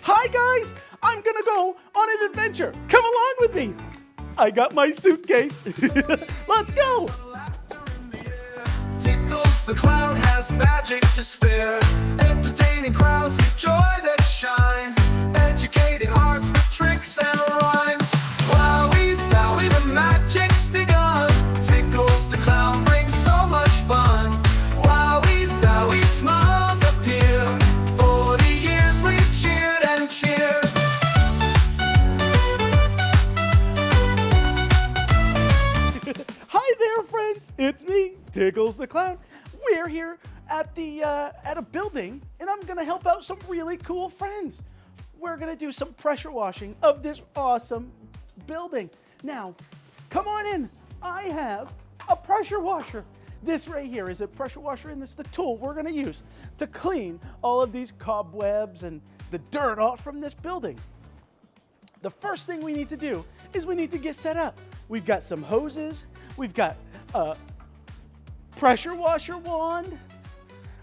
Hi guys, I'm gonna go on an adventure. Come along with me. I got my suitcase. Let's go. Tickles the Clown has magic to spare, entertaining crowds with joy that shines, educating hearts with tricks and rhymes. Wowie Zowie, the magic's begun. Tickles the Clown brings so much fun. Wowie Zowie, smiles appear. 40 years we've cheered and cheered. Hi there, friends. It's me, Tickles the Clown. We're here at a building, and I'm gonna help out some really cool friends. We're gonna do some pressure washing of this awesome building. Now, come on in. I have a pressure washer. This right here is a pressure washer, and this is the tool we're gonna use to clean all of these cobwebs and the dirt off from this building. The first thing we need to do is we need to get set up. We've got some hoses, we've got a pressure washer wand,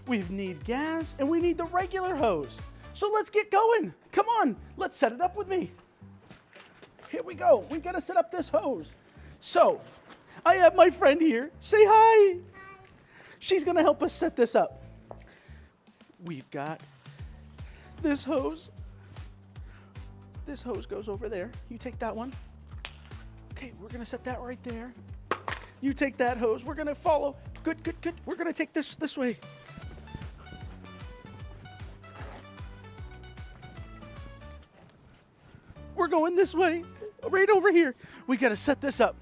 we need gas, and we need the regular hose. So let's get going. Come on, let's set it up with me. Here we go. We gotta set up this hose. So, I have my friend here. Say hi. She's gonna help us set this up. We've got this hose. This hose goes over there. You take that one. Okay, we're gonna set that right there. You take that hose. We're gonna follow. Good, good, good. We're gonna take this way. We're going this way, right over here. We gotta set this up,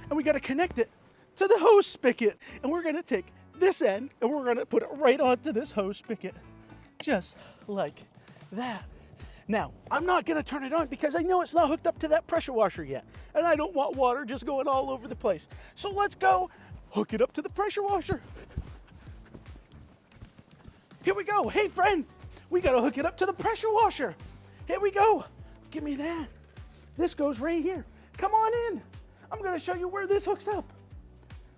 and we gotta connect it to the hose spigot. And we're gonna take this end, and we're gonna put it right onto this hose spigot, just like that. Now, I'm not gonna turn it on because I know it's not hooked up to that pressure washer yet, and I don't want water just going all over the place. So let's go hook it up to the pressure washer. Here we go. Hey, friend, we gotta hook it up to the pressure washer. Here we go. Give me that. This goes right here. Come on in. I'm gonna show you where this hooks up.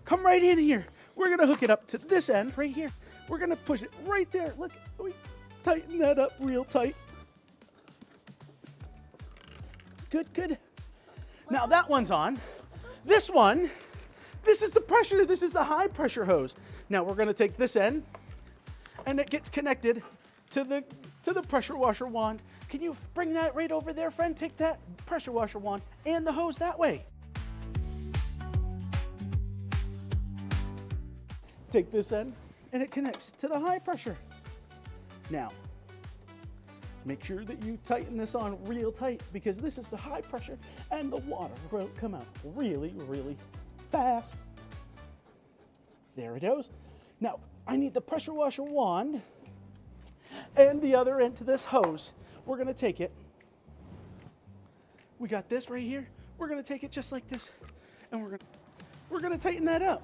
Come right in here. We're gonna hook it up to this end right here. We're gonna push it right there. Look, we tighten that up real tight. Good, good. Now that one's on. This one, this is the pressure, this is the high pressure hose. Now we're gonna take this end, and it gets connected to the pressure washer wand. Can you bring that right over there, friend? Take that pressure washer wand and the hose that way. Take this end, and it connects to the high pressure. Now, make sure that you tighten this on real tight because this is the high pressure and the water will come out really, really fast. There it goes. Now, I need the pressure washer wand and the other end to this hose. We're gonna take it. We got this right here. We're gonna take it just like this, and we're gonna tighten that up.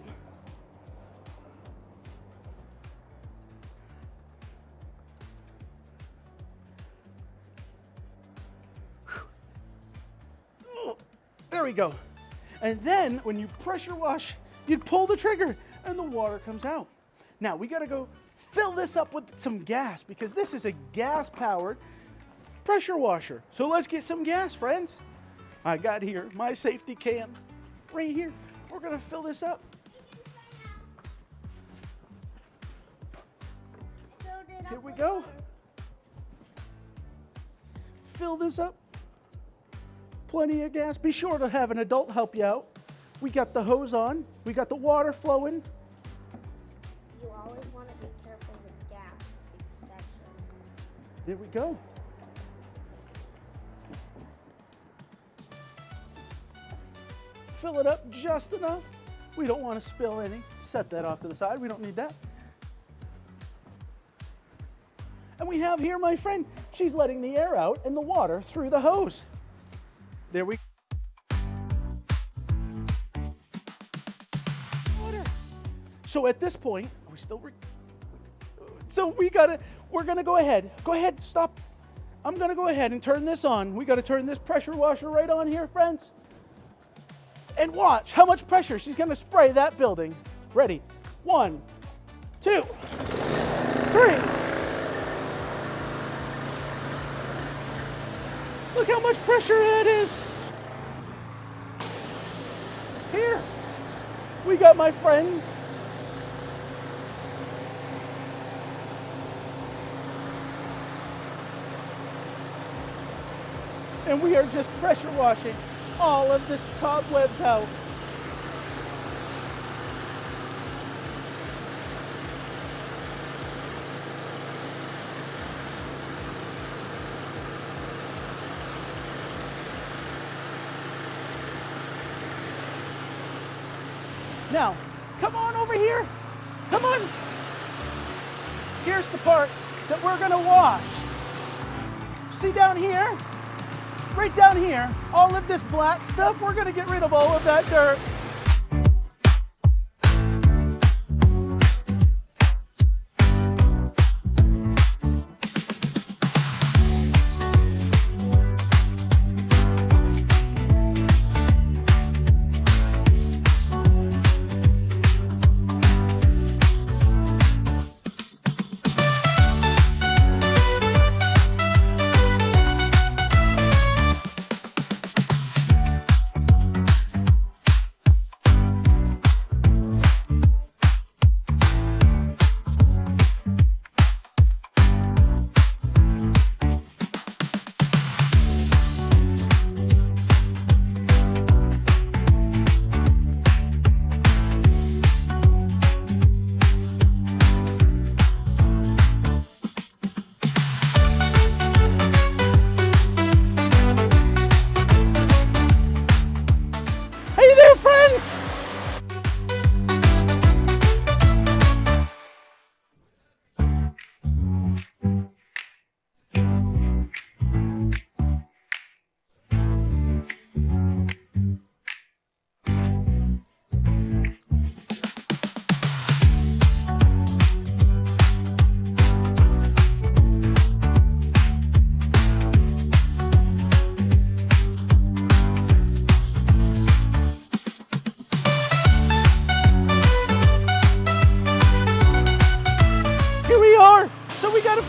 There we go. And then when you pressure wash, you pull the trigger and the water comes out. Now we gotta go fill this up with some gas because this is a gas-powered pressure washer. So let's get some gas, friends. I got here my safety can right here. We're gonna fill this up. Here we go. Fill this up. Plenty of gas. Be sure to have an adult help you out. We got the hose on. We got the water flowing. You always want to be careful with gas, especially. There we go. Fill it up just enough. We don't want to spill any. Set that off to the side. We don't need that. And we have here my friend. She's letting the air out and the water through the hose. There we go. Water. So at this point, are we still? We're gonna go ahead. Go ahead, stop. I'm gonna go ahead and turn this on. We gotta turn this pressure washer right on here, friends. And watch how much pressure she's gonna spray that building. Ready? 1, 2, 3. Look how much pressure that is. Here, we got my friend. And we are just pressure washing all of this cobwebs out. Now, come on over here. Come on. Here's the part that we're gonna wash. See down here? Right down here, all of this black stuff, we're gonna get rid of all of that dirt.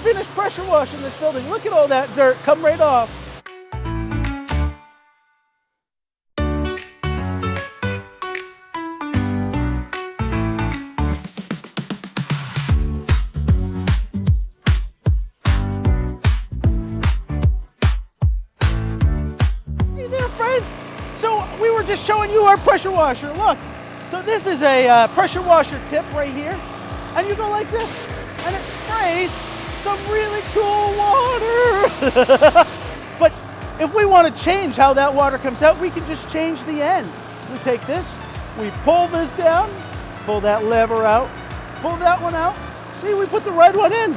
Finish pressure washing this building. Look at all that dirt come right off. Hey there, friends. So we were just showing you our pressure washer. Look. So this is a pressure washer tip right here. And you go like this. And it sprays some really cool water. But if we want to change how that water comes out, we can just change the end. We take this, we pull this down, pull that lever out, pull that one out. See, we put the red one in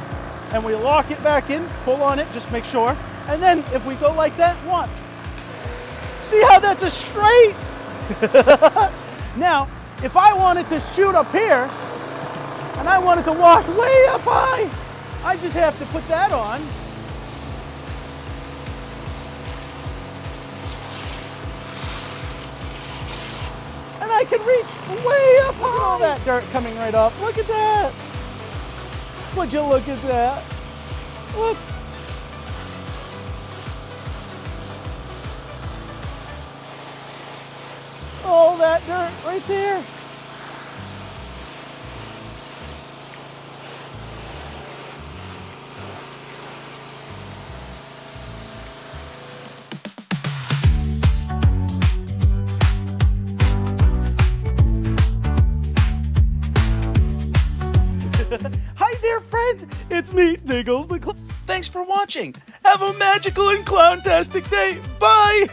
and we lock it back in, pull on it, just make sure. And then if we go like that, watch. See how that's a straight? Now, if I wanted to shoot up here and I wanted to wash way up high, I just have to put that on. And I can reach way up high. Look at all that dirt coming right off. Look at that. Would you look at that? Look. All that dirt right there. Hi there, friends. It's me, Tickles the Clown. Thanks for watching. Have a magical and clown-tastic day. Bye.